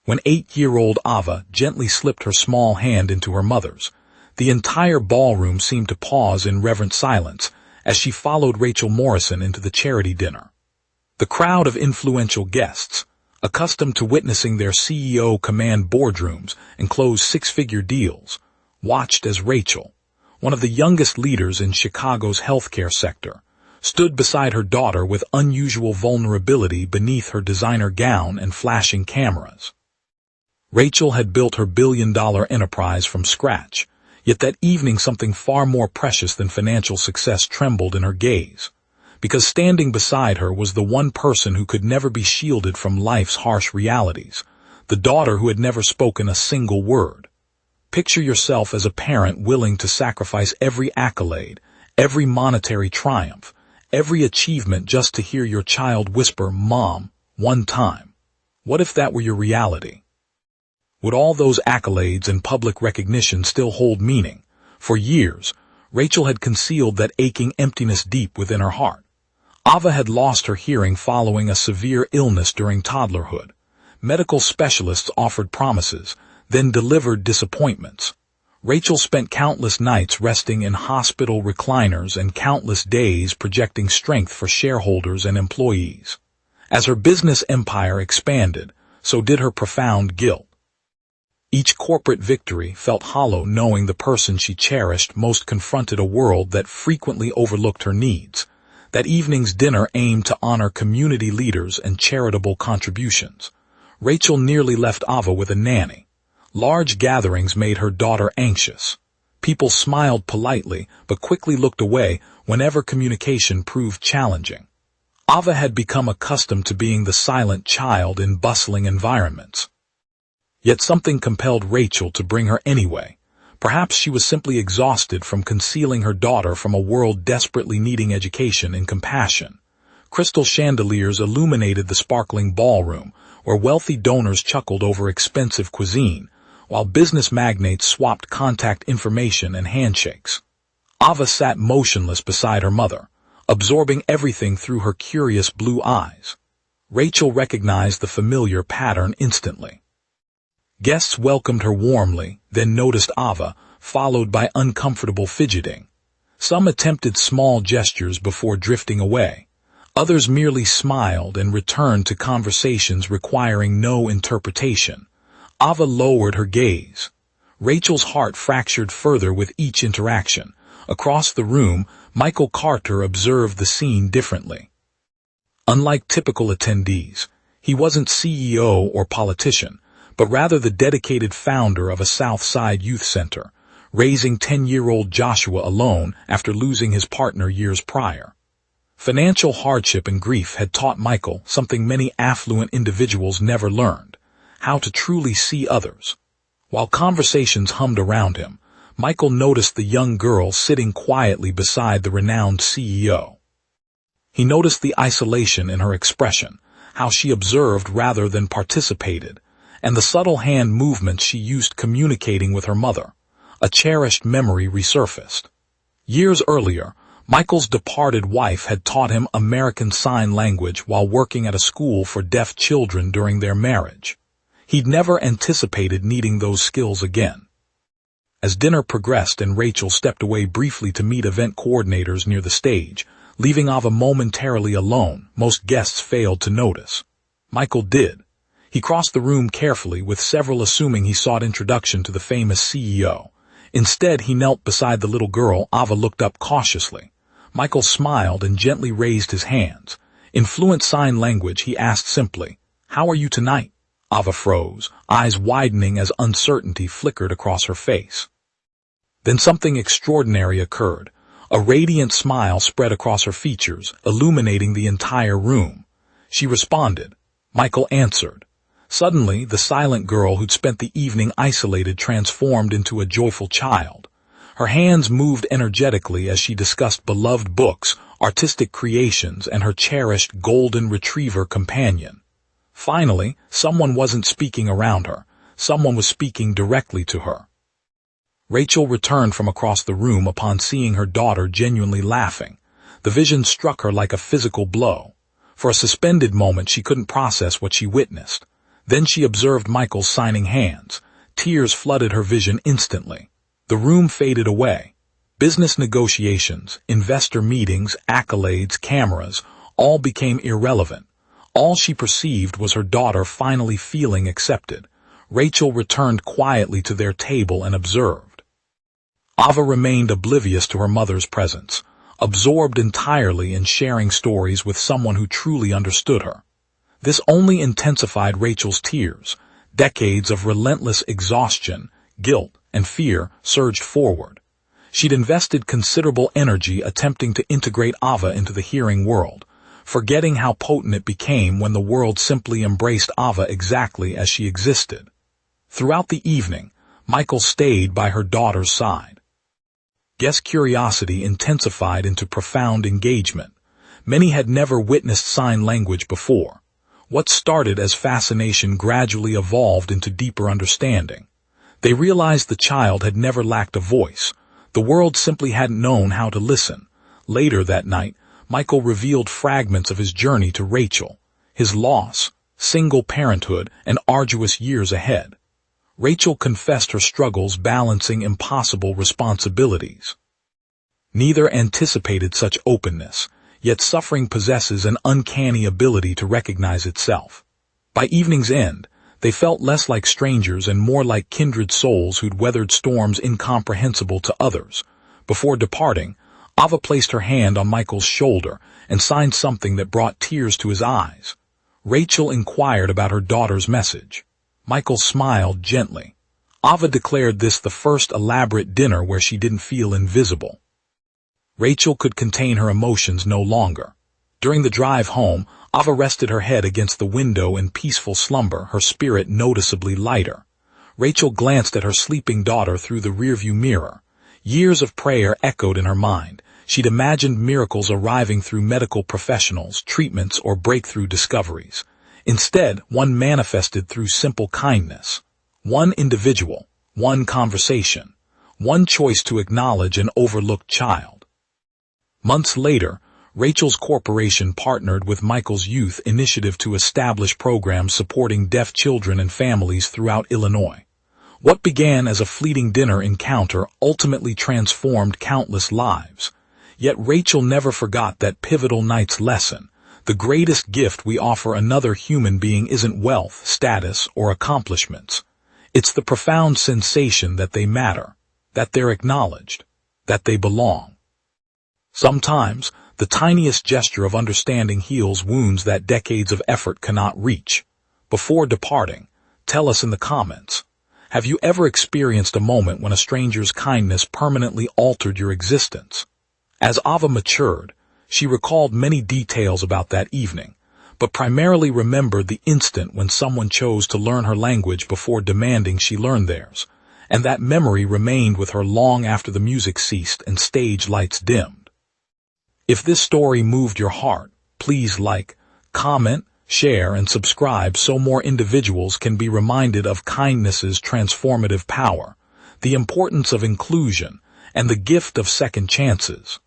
when 8-year-old Ava gently slipped her small hand into her mother's. The entire ballroom seemed to pause in reverent silence as she followed Rachel Morrison into the charity dinner. The crowd of influential guests, accustomed to witnessing their CEO command boardrooms and close six-figure deals, watched as Rachel, one of the youngest leaders in Chicago's healthcare sector, stood beside her daughter with unusual vulnerability beneath her designer gown and flashing cameras. Rachel had built her billion-dollar enterprise from scratch, yet that evening something far more precious than financial success trembled in her gaze, because standing beside her was the one person who could never be shielded from life's harsh realities, the daughter who had never spoken a single word. Picture yourself as a parent willing to sacrifice every accolade, every monetary triumph, every achievement just to hear your child whisper, "Mom," one time. What if that were your reality? Would all those accolades and public recognition still hold meaning? For years, Rachel had concealed that aching emptiness deep within her heart. Ava had lost her hearing following a severe illness during toddlerhood. Medical specialists offered promises, then delivered disappointments. Rachel spent countless nights resting in hospital recliners and countless days projecting strength for shareholders and employees. As her business empire expanded, so did her profound guilt. Each corporate victory felt hollow knowing the person she cherished most confronted a world that frequently overlooked her needs. That evening's dinner aimed to honor community leaders and charitable contributions. Rachel nearly left Ava with a nanny. Large gatherings made her daughter anxious. People smiled politely, but quickly looked away whenever communication proved challenging. Ava had become accustomed to being the silent child in bustling environments. Yet something compelled Rachel to bring her anyway. Perhaps she was simply exhausted from concealing her daughter from a world desperately needing education and compassion. Crystal chandeliers illuminated the sparkling ballroom, where wealthy donors chuckled over expensive cuisine, while business magnates swapped contact information and handshakes. Ava sat motionless beside her mother, absorbing everything through her curious blue eyes. Rachel recognized the familiar pattern instantly. Guests welcomed her warmly, then noticed Ava, followed by uncomfortable fidgeting. Some attempted small gestures before drifting away. Others merely smiled and returned to conversations requiring no interpretation. Ava lowered her gaze. Rachel's heart fractured further with each interaction. Across the room, Michael Carter observed the scene differently. Unlike typical attendees, he wasn't CEO or politician, but rather the dedicated founder of a South Side youth center, raising 10-year-old Joshua alone after losing his partner years prior. Financial hardship and grief had taught Michael something many affluent individuals never learned: how to truly see others. While conversations hummed around him, Michael noticed the young girl sitting quietly beside the renowned CEO. He noticed the isolation in her expression, how she observed rather than participated, and the subtle hand movements she used communicating with her mother. A cherished memory resurfaced. Years earlier, Michael's departed wife had taught him American Sign Language while working at a school for deaf children during their marriage. He'd never anticipated needing those skills again. As dinner progressed and Rachel stepped away briefly to meet event coordinators near the stage, leaving Ava momentarily alone, most guests failed to notice. Michael did. He crossed the room carefully, with several assuming he sought introduction to the famous CEO. Instead, he knelt beside the little girl. Ava looked up cautiously. Michael smiled and gently raised his hands. In fluent sign language, he asked simply, "How are you tonight?" Ava froze, eyes widening as uncertainty flickered across her face. Then something extraordinary occurred. A radiant smile spread across her features, illuminating the entire room. She responded. Michael answered. Suddenly, the silent girl who'd spent the evening isolated transformed into a joyful child. Her hands moved energetically as she discussed beloved books, artistic creations, and her cherished golden retriever companion. Finally, someone wasn't speaking around her. Someone was speaking directly to her. Rachel returned from across the room upon seeing her daughter genuinely laughing. The vision struck her like a physical blow. For a suspended moment, she couldn't process what she witnessed. Then she observed Michael signing hands. Tears flooded her vision instantly. The room faded away. Business negotiations, investor meetings, accolades, cameras, all became irrelevant. All she perceived was her daughter finally feeling accepted. Rachel returned quietly to their table and observed. Ava remained oblivious to her mother's presence, absorbed entirely in sharing stories with someone who truly understood her. This only intensified Rachel's tears. Decades of relentless exhaustion, guilt, and fear surged forward. She'd invested considerable energy attempting to integrate Ava into the hearing world, forgetting how potent it became when the world simply embraced Ava exactly as she existed. Throughout the evening, Michael stayed by her daughter's side. Guest curiosity intensified into profound engagement. Many had never witnessed sign language before. What started as fascination gradually evolved into deeper understanding. They realized the child had never lacked a voice. The world simply hadn't known how to listen. Later that night, Michael revealed fragments of his journey to Rachel, his loss, single parenthood, and arduous years ahead. Rachel confessed her struggles balancing impossible responsibilities. Neither anticipated such openness, yet suffering possesses an uncanny ability to recognize itself. By evening's end, they felt less like strangers and more like kindred souls who'd weathered storms incomprehensible to others. Before departing, Ava placed her hand on Michael's shoulder and signed something that brought tears to his eyes. Rachel inquired about her daughter's message. Michael smiled gently. Ava declared this the first elaborate dinner where she didn't feel invisible. Rachel could contain her emotions no longer. During the drive home, Ava rested her head against the window in peaceful slumber, her spirit noticeably lighter. Rachel glanced at her sleeping daughter through the rearview mirror. Years of prayer echoed in her mind. She'd imagined miracles arriving through medical professionals, treatments, or breakthrough discoveries. Instead, one manifested through simple kindness. One individual, one conversation, one choice to acknowledge an overlooked child. Months later, Rachel's corporation partnered with Michael's Youth Initiative to establish programs supporting deaf children and families throughout Illinois. What began as a fleeting dinner encounter ultimately transformed countless lives. Yet Rachel never forgot that pivotal night's lesson. The greatest gift we offer another human being isn't wealth, status, or accomplishments. It's the profound sensation that they matter, that they're acknowledged, that they belong. Sometimes, the tiniest gesture of understanding heals wounds that decades of effort cannot reach. Before departing, tell us in the comments, have you ever experienced a moment when a stranger's kindness permanently altered your existence? As Ava matured, she recalled many details about that evening, but primarily remembered the instant when someone chose to learn her language before demanding she learn theirs, and that memory remained with her long after the music ceased and stage lights dimmed. If this story moved your heart, please like, comment, share, and subscribe so more individuals can be reminded of kindness's transformative power, the importance of inclusion, and the gift of second chances.